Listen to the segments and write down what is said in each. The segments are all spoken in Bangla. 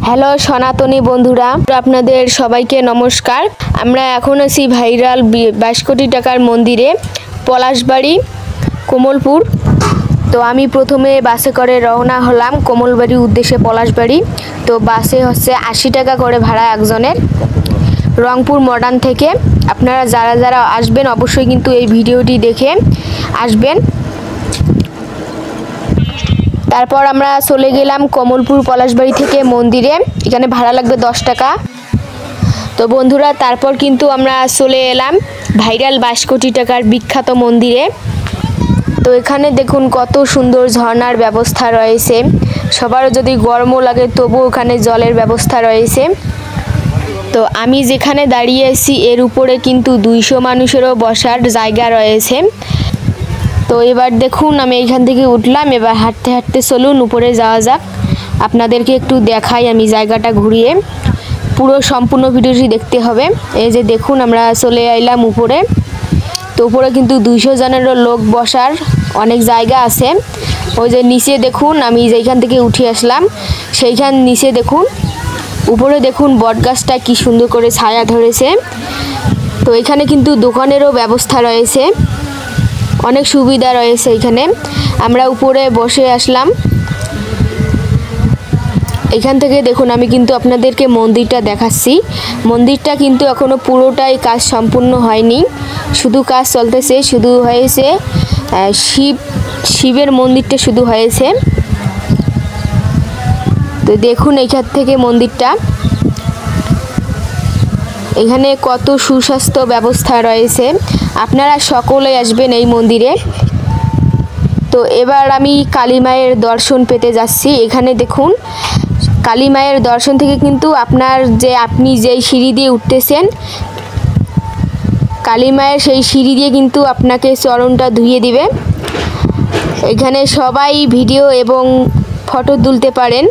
হ্যালো সনাতনী বন্ধুরা, আপনাদের সবাইকে নমস্কার। আমরা এখন আছি ভাইরাল 22 কোটি টাকার মন্দিরে, পলাশবাড়ি, কমলপুর। তো আমি প্রথমে বাসে করে রওনা হলাম কমলবাড়ির উদ্দেশ্যে পলাশবাড়ি। তো বাসে হচ্ছে 80 টাকা করে ভাড়া একজনের, রংপুর মডার্ন থেকে। আপনারা যারা যারা আসবেন অবশ্যই কিন্তু এই ভিডিওটি দেখে আসবেন। তারপর আমরা চলে গেলাম কমলপুর পলাশবাড়ি থেকে মন্দিরে, এখানে ভাড়া লাগবে 10 টাকা। তো বন্ধুরা তারপর কিন্তু আমরা চলে এলাম ভাইরাল 22 কোটি টাকার বিখ্যাত মন্দিরে। তো এখানে দেখুন কত সুন্দর ঝর্ণার ব্যবস্থা রয়েছে, সবার যদি গরমও লাগে তবু ওখানে জলের ব্যবস্থা রয়েছে। তো আমি যেখানে দাঁড়িয়ে আছি এর উপরে কিন্তু 200 মানুষেরও বসার জায়গা রয়েছে। তো এবার দেখুন আমি এইখান থেকে উঠলাম, এবার হাঁটতে হাঁটতে চলুন উপরে যাওয়া যাক, আপনাদেরকে একটু দেখাই আমি জায়গাটা ঘুরিয়ে। পুরো সম্পূর্ণ ভিডিওটি দেখতে হবে। এই যে দেখুন আমরা চলে এলাম উপরে। তো উপরে কিন্তু 200 জনেরও লোক বসার অনেক জায়গা আছে। ওই যে নিচে দেখুন আমি যেখান থেকে উঠে আসলাম সেইখান নিচে দেখুন, উপরে দেখুন বটগাছটা কি সুন্দর করে ছায়া ধরেছে। তো এখানে কিন্তু দোকানেরও ব্যবস্থা রয়েছে, অনেক সুবিধা রয়েছে এখানে। আমরা উপরে বসে আসলাম। এখান থেকে দেখুন আমি কিন্তু আপনাদেরকে মন্দিরটা দেখাচ্ছি। মন্দিরটা কিন্তু এখনো পুরোটাই কাজ সম্পূর্ণ হয়নি, শুধু কাজ চলতেছে। শুধু হয়েছে শিবের মন্দিরটা শুধু হয়েছে। তো দেখুন এইখান থেকে মন্দিরটা, এখানে কত সুস্বাস্থ্য ব্যবস্থা রয়েছে। আপনারা সকলে আসবেন এই মন্দিরে। তো এবার আমি কালী মায়ের দর্শন পেতে যাচ্ছি। এখানে দেখুন কালী মায়ের দর্শন থেকে কিন্তু আপনি যেই সিঁড়ি দিয়ে উঠতেছেন, কালী মায়ের সেই সিঁড়ি দিয়ে কিন্তু আপনাকে চরণটা ধুইয়ে দিবে। এখানে সবাই ভিডিও এবং ফটো তুলতে পারেন।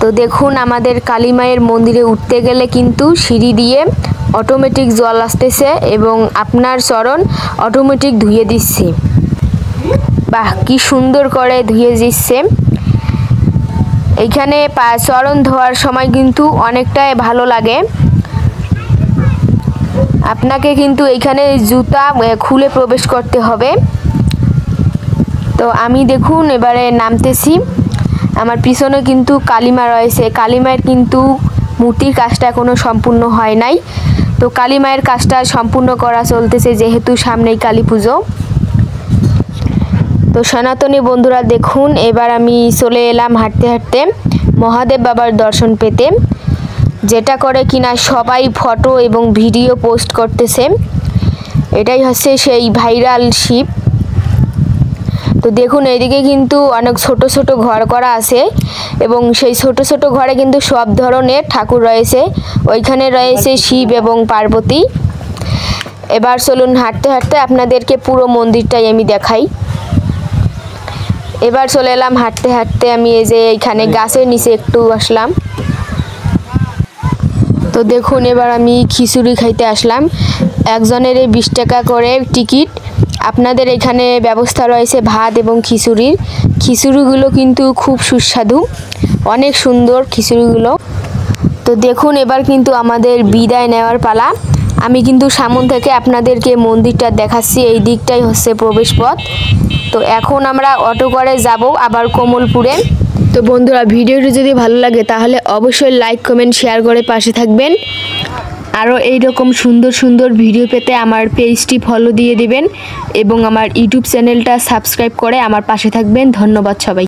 তো দেখুন আমাদের কালী মায়ের মন্দিরে উঠতে গেলে কিন্তু সিঁড়ি দিয়ে অটোমেটিক জল আসতেছে এবং আপনার চরণ অটোমেটিক ধুয়ে দিচ্ছে। বাহ, কি সুন্দর করে ধুয়ে দিচ্ছে। এইখানে চরণ ধোয়ার সময় কিন্তু অনেকটাই ভালো লাগে। আপনাকে কিন্তু এইখানে জুতা খুলে প্রবেশ করতে হবে। তো আমি দেখুন এবারে নামতেছি। আমার পিছনে কিন্তু কালীমা রয়েছে। কালীমায়ের কিন্তু মূর্তির কাজটা এখনো সম্পূর্ণ হয় নাই। তো কালী মায়ের কাজটা সম্পূর্ণ করা চলতেছে যেহেতু সামনেই কালী পুজো। তো সনাতনী বন্ধুরা দেখুন এবার আমি চলে এলাম হাঁটতে হাঁটতে মহাদেব বাবার দর্শন পেতে, যেটা করে কিনা সবাই ফটো এবং ভিডিও পোস্ট করতেছে। এটাই হচ্ছে সেই ভাইরাল শিব। তো দেখুন এইদিকে কিন্তু অনেক ছোট ছোট ঘর করা আছে এবং সেই ছোট ছোট ঘরে কিন্তু সব ধরনের ঠাকুর রয়েছে। ওইখানে রয়েছে শিব এবং পার্বতী। এবার চলুন হাঁটতে হাঁটতে আপনাদেরকে পুরো মন্দিরটাই আমি দেখাই। এবার চলে এলাম হাঁটতে হাঁটতে আমি এই যে এইখানে গাছের নিচে একটু আসলাম। তো দেখুন এবার আমি খিচুড়ি খাইতে আসলাম। একজনের 20 টাকা করে টিকিট। আপনাদের এখানে ব্যবস্থা রয়েছে ভাত এবং খিচুড়ির। খিচুড়িগুলো কিন্তু খুব সুস্বাদু, অনেক সুন্দর খিচুড়িগুলো। তো দেখুন এবার কিন্তু আমাদের বিদায় নেওয়ার পালা। আমি কিন্তু সামনে থেকে আপনাদেরকে মন্দিরটা দেখাচ্ছি। এই দিকটাই হচ্ছে প্রবেশ পথ। তো এখন আমরা অটো করে যাব আবার কমলপুরে। তো বন্ধুরা ভিডিওটি যদি ভালো লাগে তাহলে অবশ্যই লাইক কমেন্ট শেয়ার করে পাশে থাকবেন। আরও এইরকম সুন্দর সুন্দর ভিডিও পেতে আমার পেজটি ফলো দিয়ে দিবেন এবং আমার ইউটিউব চ্যানেলটা সাবস্ক্রাইব করে আমার পাশে থাকবেন। ধন্যবাদ সবাই।